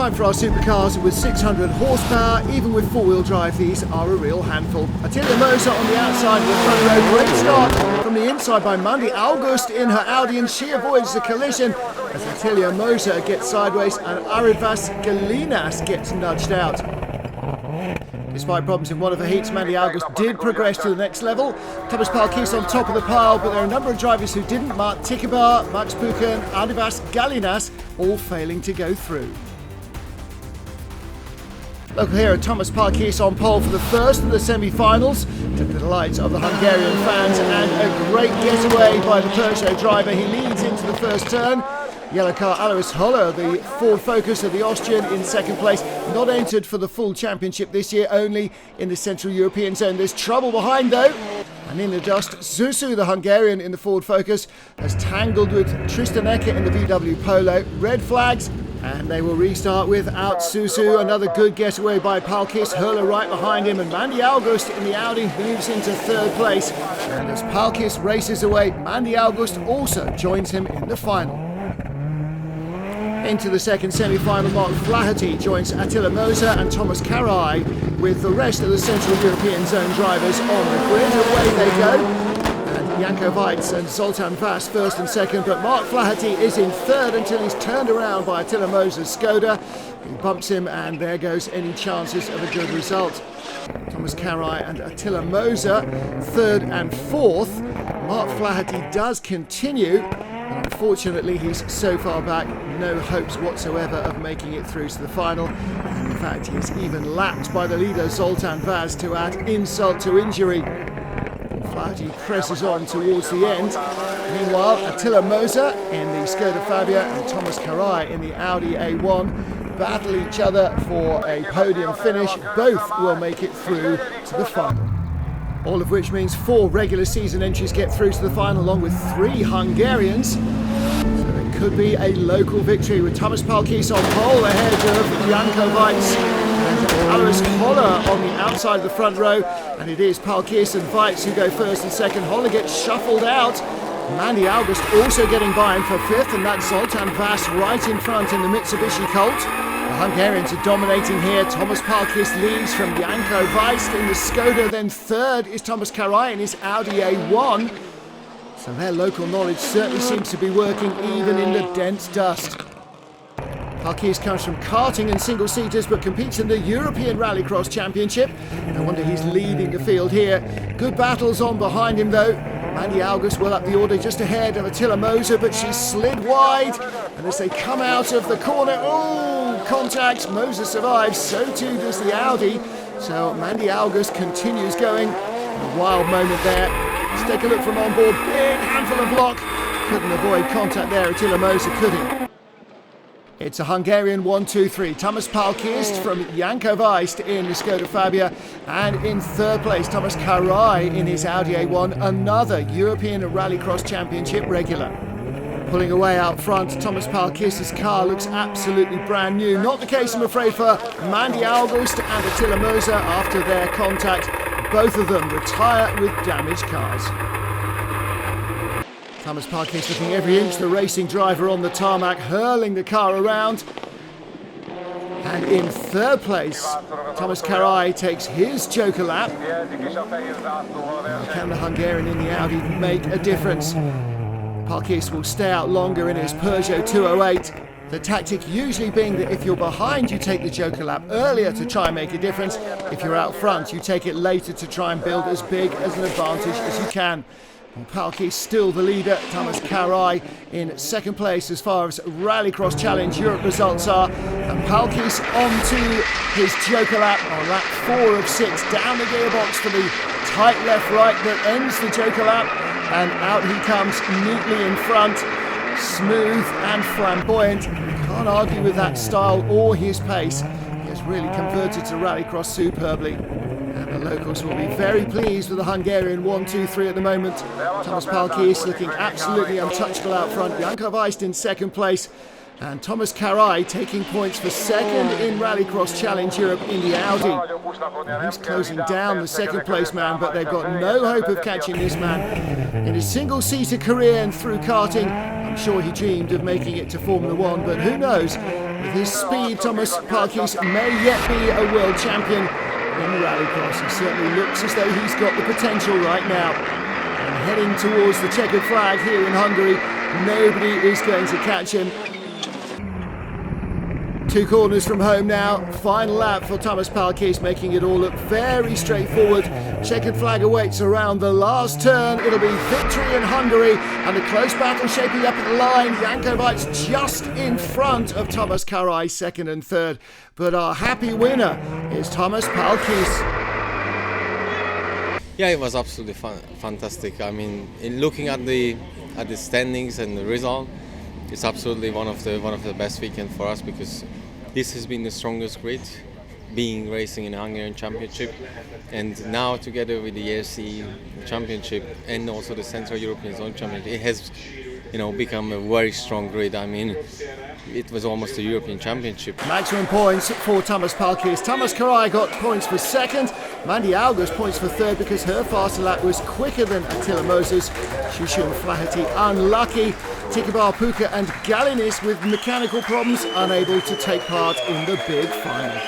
Time for our supercars with 600 horsepower. Even with four-wheel drive, these are a real handful. Atilla Mozer on the outside of the front row. Great start from the inside by Mandie August in her Audi, and she avoids the collision as Atilla Mozer gets sideways and Arivas Galinas gets nudged out. Despite problems in one of the heats, Mandie August did progress to the next level. Tamas Pal Kiss on top of the pile, but there are a number of drivers who didn't. Mart Tikkerbär, Pucher and Arivas Galinas all failing to go through. Local hero Tamas Pal Kiss on pole for the first of the semi-finals, to the delights of the Hungarian fans, and a great getaway by the Pucher driver. He leads into the first turn. Yellow car Alois Holler, the Ford Focus of the Austrian, in second place. Not entered for the full championship this year, only in the Central European zone. There's trouble behind though, and in the dust, Csucsu, the Hungarian in the Ford Focus, has tangled with Tristan Ecker in the VW Polo. Red flags, and they will restart without Csucsu. Another good getaway by Pal Kiss, Holler right behind him, and Mandie August in the Audi moves into third place. And as Pal Kiss races away, Mandie August also joins him in the final. Into the second semi-final, Mart Flaherty joins Atilla Mozer and Tamas Kárai, with the rest of the Central European Zone drivers on the grid. Away they go. And Janko Weitz and Zoltán Vas first and second, but Mart Flaherty is in third until he's turned around by Atilla Mozer's Skoda. He bumps him, and there goes any chances of a good result. Tamas Kárai and Atilla Mozer third and fourth. Mart Flaherty does continue. Unfortunately, he's so far back, no hopes whatsoever of making it through to the final. And in fact, he's even lapped by the leader Zoltán Vas to add insult to injury. Flaherty presses on towards the end. Meanwhile, Atilla Mozer in the Skoda Fabia and Tamas Kárai in the Audi A1 battle each other for a podium finish. Both will make it through to the final. All of which means 4 regular season entries get through to the final, along with 3 Hungarians. So it could be a local victory, with Tamas Pal Kiss on pole ahead of Janko Weitz and Alois Holler on the outside of the front row. And it is Pal Kiss and Weitz who go first and second. Holler gets shuffled out. Mandie August also getting by him for 5th, and that's Zoltán Vas right in front in the Mitsubishi Colt. The Hungarians are dominating here. Tamas Pal Kiss leads from Janko Weitz in the Skoda, then third is Tamas Kárai in his Audi A1. So their local knowledge certainly seems to be working even in the dense dust. Pal Kiss comes from karting and single-seaters, but competes in the European Rallycross Championship. No wonder he's leading the field here. Good battles on behind him though. Mandie August well up the order, just ahead of Atilla Mozer, but she's slid wide. And as they come out of the corner, contact, Mozer survives, so too does the Audi. So Mandie August continues going. A wild moment there. Let's take a look from on board. Big handful of lock. Couldn't avoid contact there, Atilla Mozer, could he? It's a Hungarian 1-2-3. Tamas Pal Kiss from Janko Weitz in the Skoda Fabia, and in third place Tamas Kárai in his Audi A1, another European Rallycross Championship regular. Pulling away out front, Tamas Pal Kiss's car looks absolutely brand new. Not the case, I'm afraid, for Mandie August and Atilla Mozer after their contact. Both of them retire with damaged cars. Tamas Pal Kiss looking every inch the racing driver on the tarmac, hurling the car around. And in third place, Tamas Kárai takes his joker lap. Now, can the Hungarian in the Audi make a difference? Pal Kiss will stay out longer in his Peugeot 208. The tactic usually being that if you're behind, you take the joker lap earlier to try and make a difference. If you're out front, you take it later to try and build as big as an advantage as you can. And Pal Kiss still the leader. Tamas Kárai in second place as far as Rallycross Challenge Europe results are. And Pal Kiss on to his joker lap on lap 4 of 6. Down the gearbox for the tight left-right that ends the joker lap. And out he comes neatly in front. Smooth and flamboyant. Can't argue with that style or his pace. He has really converted to Rallycross superbly. And the locals will be very pleased with the Hungarian 1-2-3 at the moment. Tamas Pal Kiss looking absolutely untouchable out front. Janko Weitz in second place. And Tamas Kárai taking points for second in Rallycross Challenge Europe in the Audi. Now he's closing down the second place man, but they've got no hope of catching this man in his single-seater career and through karting. I'm sure he dreamed of making it to Formula One, but who knows? With his speed, Tamas Pal Kiss may yet be a world champion in the rallycross. He certainly looks as though he's got the potential right now. And heading towards the checkered flag here in Hungary, nobody is going to catch him. 2 corners from home now, final lap for Tamas Pal Kiss, making it all look very straightforward. Checkered flag awaits around the last turn. It'll be victory in Hungary, and a close battle shaping up at the line. Jankovic just in front of Tamas Kárai, second and third. But our happy winner is Tamas Pal Kiss. Yeah, it was absolutely fantastic. I mean, in looking at the standings and the result, it's absolutely one of the best weekends for us, because this has been the strongest grid, being racing in the Hungarian Championship, and now together with the RCE Championship and also the Central European Zone Championship, it has, become a very strong grid. I mean, it was almost a European Championship. Maximum points for Tamas Pal Kiss. Tamas Kárai got points for second. Mandie August points for third because her faster lap was quicker than Attilla Mozer's. Csucsu and Flaherty unlucky. Tikkerbär, Pucher and Galinis with mechanical problems unable to take part in the big final.